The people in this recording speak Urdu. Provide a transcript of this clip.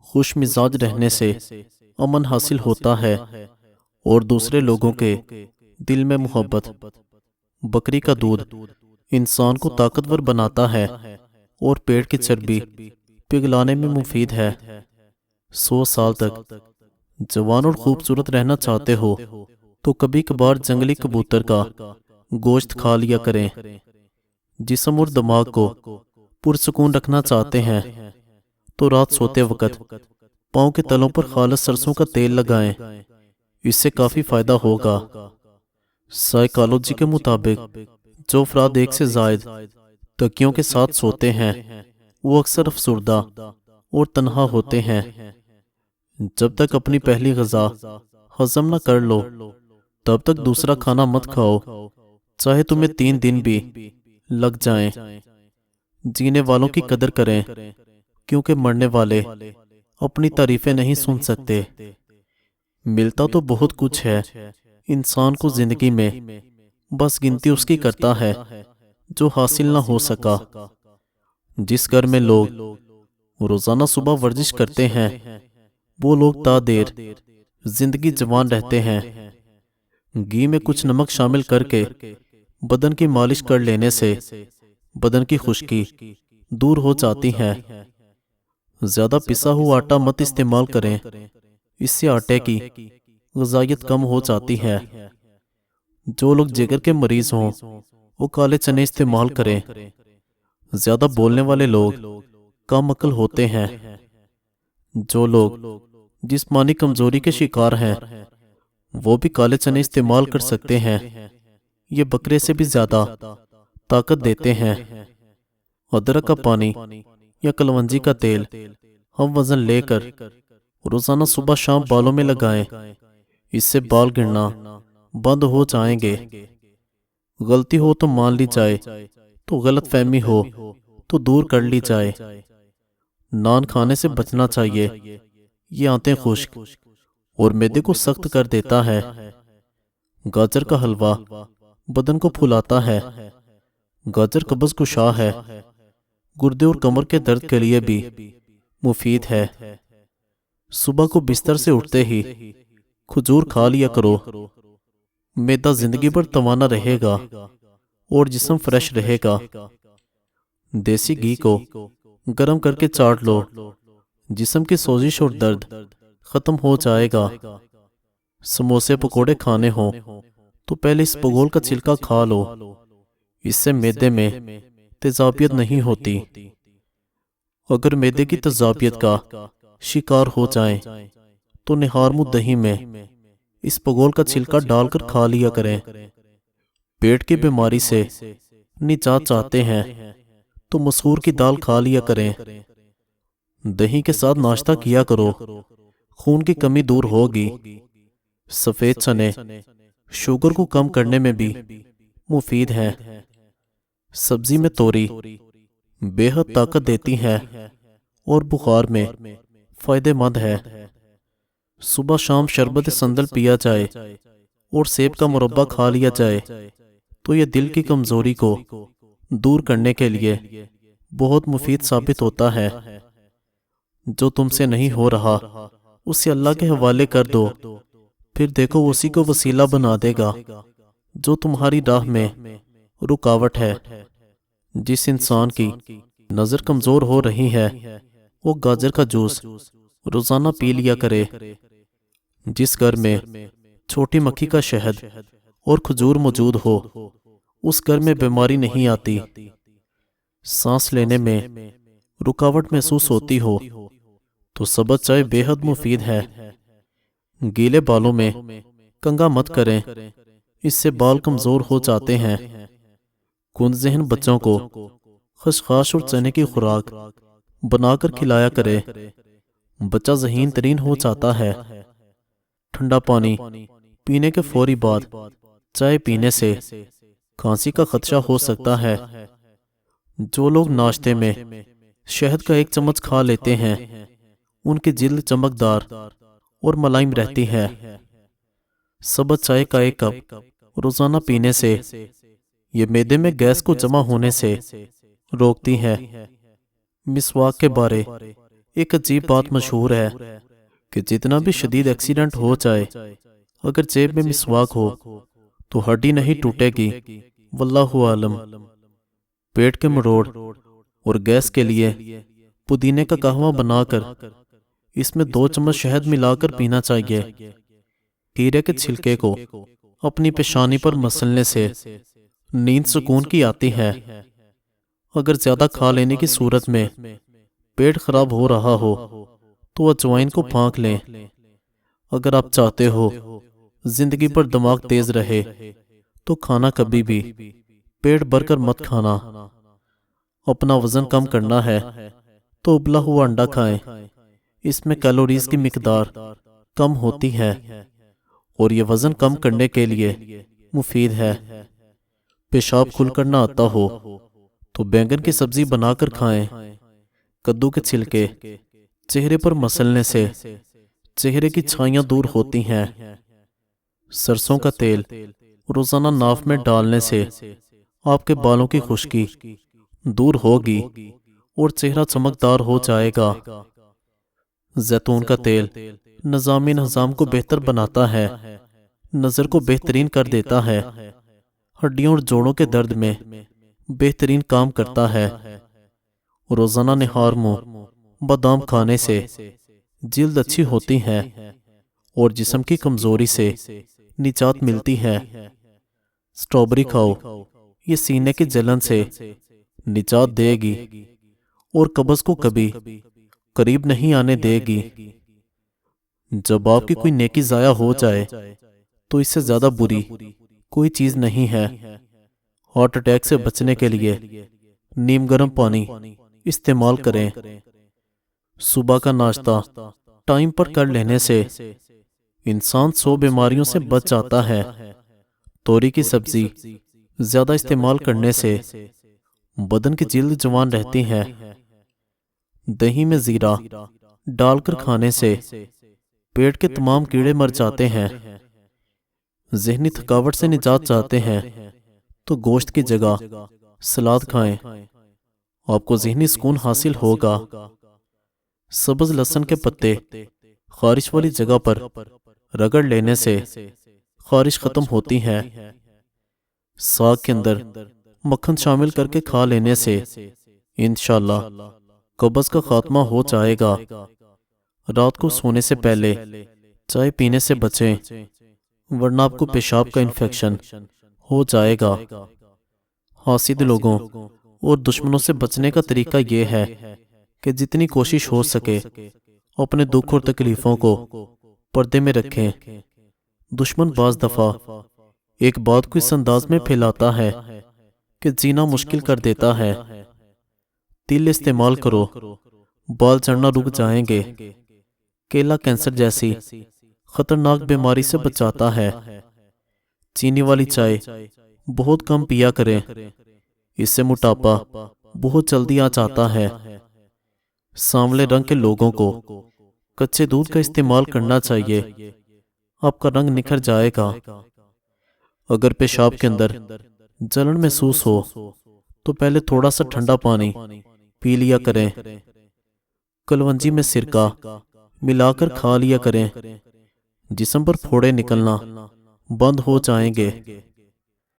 خوش مزاج رہنے سے امن حاصل ہوتا ہے اور دوسرے لوگوں کے دل میں محبت۔ بکری کا دودھ انسان کو طاقتور بناتا ہے اور پیٹ کی چربی پگھلانے میں مفید ہے۔ 100 سال تک جوان اور خوبصورت رہنا چاہتے ہو تو کبھی کبھار جنگلی کبوتر کا گوشت کھا لیا کریں۔ جسم اور دماغ کو پرسکون رکھنا چاہتے ہیں تو رات سوتے وقت پاؤں کے تلوں پر خالص سرسوں کا تیل لگائیں، اس سے کافی فائدہ ہوگا۔ سائیکالوجی کے مطابق جو افراد ایک سے زائد تکیوں کے ساتھ سوتے ہیں وہ اکثر افسردہ اور تنہا ہوتے ہیں۔ جب تک اپنی پہلی غذا ہضم نہ کر لو تب تک دوسرا کھانا مت کھاؤ، چاہے تمہیں 3 دن بھی لگ جائیں۔ جینے والوں کی قدر کریں کیونکہ مرنے والے اپنی تعریفیں نہیں سن سکتے۔ ملتا تو بہت کچھ ہے انسان کو زندگی میں، بس گنتی اس کی کرتا ہے جو حاصل نہ ہو سکا۔ جس گھر میں لوگ روزانہ صبح ورزش کرتے ہیں وہ لوگ تا دیر زندگی جوان رہتے ہیں۔ گھی میں کچھ نمک شامل کر کے بدن کی مالش کر لینے سے بدن کی خشکی دور ہو جاتی ہے۔ زیادہ پسا ہوا آٹا مت استعمال کریں، اس سے آٹے کی غذائیت کم ہو جاتی ہے۔ جو لوگ جگر کے مریض ہوں وہ کالے چنے استعمال کریں۔ زیادہ بولنے والے لوگ کم عقل ہوتے ہیں۔ جو لوگ جسمانی کمزوری کے شکار ہیں وہ بھی کالے چنے استعمال کر سکتے ہیں، یہ بکرے سے بھی زیادہ طاقت دیتے ہیں۔ ادرک کا پانی یا کلونجی کا تیل ہم وزن لے کر روزانہ صبح شام بالوں میں لگائیں، اس سے بال گرنا بند ہو جائیں گے۔ غلطی ہو تو مان لی جائے، تو غلط فہمی ہو تو دور کر لی جائے۔ نان کھانے سے بچنا چاہیے، یہ آنتیں خشک اور معدے کو سخت کر دیتا ہے۔ گاجر کا حلوہ بدن کو پھلاتا ہے۔ گاجر قبض کشا ہے، گردے اور کمر کے درد کے لیے بھی مفید ہے۔ صبح کو بستر سے اٹھتے ہی کھجور کھا لیا کرو، معدہ زندگی بھر توانا رہے گا اور جسم فریش رہے گا۔ دیسی گھی کو گرم کر کے چاٹ لو، جسم کی سوزش اور درد ختم ہو جائے گا۔ سموسے پکوڑے کھانے ہوں تو پہلے اس بگول کا چھلکا کھا لو، اس سے معدے میں تیزابیت نہیں ہوتی۔ اگر معدے کی تیزابیت کا شکار ہو جائیں تو نہار منہ دہی میں اس بگول کا چھلکا ڈال کر کھا لیا کریں۔ پیٹ کی بیماری سے نجات چاہتے ہیں تو مسور کی دال کھا لیا کریں۔ دہی کے ساتھ ناشتہ کیا کرو، خون کی کمی دور ہوگی۔ سفید چنے شوگر کو کم کرنے میں بھی مفید ہیں۔ سبزی میں توری بے حد طاقت دیتی ہے اور بخار میں فائدہ مند ہے۔ صبح شام شربت سندل پیا جائے اور سیب کا مربع کھا لیا جائے تو یہ دل کی کمزوری کو دور کرنے کے لیے بہت مفید ثابت ہوتا ہے۔ جو تم سے نہیں ہو رہا اسے اللہ کے حوالے کر دو، پھر دیکھو اسی کو وسیلہ بنا دے گا۔ جو تمہاری راہ میں رکاوٹ ہے، جس انسان کی نظر کمزور ہو رہی ہے وہ گاجر کا جوس روزانہ پی لیا کرے۔ جس گھر میں چھوٹی مکھی کا شہد اور کھجور موجود ہو اس گھر میں بیماری نہیں آتی۔ سانس لینے میں رکاوٹ محسوس ہوتی ہو تو سبز چائے بے حد مفید ہے۔ گیلے بالوں میں کنگھا مت کریں، اس سے بال کمزور ہو جاتے ہیں۔ کند ذہن بچوں کو خشخاش اور چنے کی خوراک بنا کر کھلایا کرے، بچہ ذہین ترین ہو جاتا ہے۔ ٹھنڈا پانی پینے کے فوری بعد چائے پینے سے کھانسی کا خدشہ ہو سکتا ہے۔ جو لوگ ناشتے میں شہد کا 1 چمچ کھا لیتے ہیں ان کی جلد چمکدار اور ملائم رہتی ہے۔ سبز چائے کا 1 کپ روزانہ پینے سے یہ معدے میں گیس کو جمع ہونے سے روکتی ہے۔ مسواک کے بارے ایک عجیب بات مشہور ہے کہ جتنا بھی شدید ایکسیڈنٹ ہو جائے، اگر جیب میں مسواک ہو تو ہڈی نہیں ٹوٹے گی۔ واللہ عالم۔ پیٹ کے مروڑ اور گیس کے لیے پودینے کا قہوہ بنا کر اس میں 2 چمچ شہد ملا کر پینا چاہیے۔ کھیرے کے چھلکے کو اپنی پیشانی پر مسلنے سے نیند سکون کی آتی ہے۔ اگر زیادہ کھا لینے کی صورت میں پیٹ خراب ہو رہا ہو تو اجوائن کو پھانک لیں۔ اگر آپ چاہتے ہو زندگی پر دماغ تیز رہے تو کھانا کبھی بھی پیٹ بھر کر مت کھانا۔ اپنا وزن کم کرنا ہے تو ابلا ہوا انڈا کھائیں، اس میں کیلوریز کی مقدار کم ہوتی ہے اور یہ وزن کم کرنے کے لیے مفید ہے۔ پیشاب کھل کر نہ آتا ہو تو بینگن کی سبزی بنا کر کھائیں۔ کدو کے چھلکے چہرے پر مسلنے سے چہرے کی چھائیاں دور ہوتی ہیں۔ سرسوں کا تیل روزانہ ناف میں ڈالنے سے آپ کے بالوں کی خشکی دور ہوگی اور چہرہ چمکدار ہو جائے گا۔ زیتون کا تیل نظام نظام کو بہتر بناتا ہے، نظر کو بہترین کر دیتا ہے، ہڈیوں اور جوڑوں کے درد میں بہترین کام کرتا ہے۔ روزانہ نہار منہ بادام کھانے سے جلد اچھی ہوتی ہے اور جسم کی کمزوری سے نجات ملتی ہے۔ سٹرابری کھاؤ، یہ سینے کی جلن سے نجات دے گی اور قبض کو کبھی قریب نہیں آنے دے گی۔ جب آپ کی کوئی نیکی ضائع ہو جائے تو اس سے زیادہ بری کوئی چیز نہیں ہے۔ ہارٹ اٹیک سے بچنے کے لیے نیم گرم پانی استعمال کریں۔ صبح کا ناشتہ ٹائم پر کر لینے سے انسان 100 بیماریوں سے بچ جاتا ہے۔ توری کی سبزی زیادہ استعمال کرنے سے بدن کی جلد جوان رہتی ہے۔ دہی میں زیرہ ڈال کر کھانے سے پیٹ کے تمام کیڑے مر جاتے ہیں۔ ذہنی تھکاوٹ سے نجات چاہتے ہیں تو گوشت کی جگہ سلاد کھائیں، آپ کو ذہنی سکون حاصل ہوگا۔ سبز لہسن کے پتے خارش والی جگہ پر رگڑ لینے سے خارش ختم ہوتی ہے۔ ساگ کے اندر مکھن شامل کر کے کھا لینے سے انشاءاللہ قبض کا خاتمہ ہو جائے گا۔ رات کو سونے سے پہلے چائے پینے سے بچیں ورنہ آپ کو پیشاب کا انفیکشن ہو جائے گا۔ حاسد لوگوں اور دشمنوں سے بچنے کا طریقہ یہ ہے کہ جتنی کوشش ہو سکے اپنے دکھ اور تکلیفوں کو پردے میں رکھیں۔ دشمن بعض دفعہ ایک بات کو اس انداز میں پھیلاتا ہے کہ جینا مشکل کر دیتا ہے۔ تل استعمال کرو، بال جھڑنا رک جائیں گے۔ کیلا کینسر جیسی خطرناک بیماری سے بچاتا ہے۔ چینی والی چائے بہت کم پیا کریں، اس سے موٹاپا بہت جلدی آ جاتا ہے۔ سانولے رنگ کے لوگوں کو کچے دودھ کا استعمال کرنا چاہیے، آپ کا رنگ نکھر جائے گا۔ اگر پیشاب کے اندر جلن محسوس ہو تو پہلے تھوڑا سا ٹھنڈا پانی پی لیا کریں۔ کلونجی میں سرکہ ملا کر کھا لیا کریں، جسم پر پھوڑے نکلنا بند ہو جائیں گے۔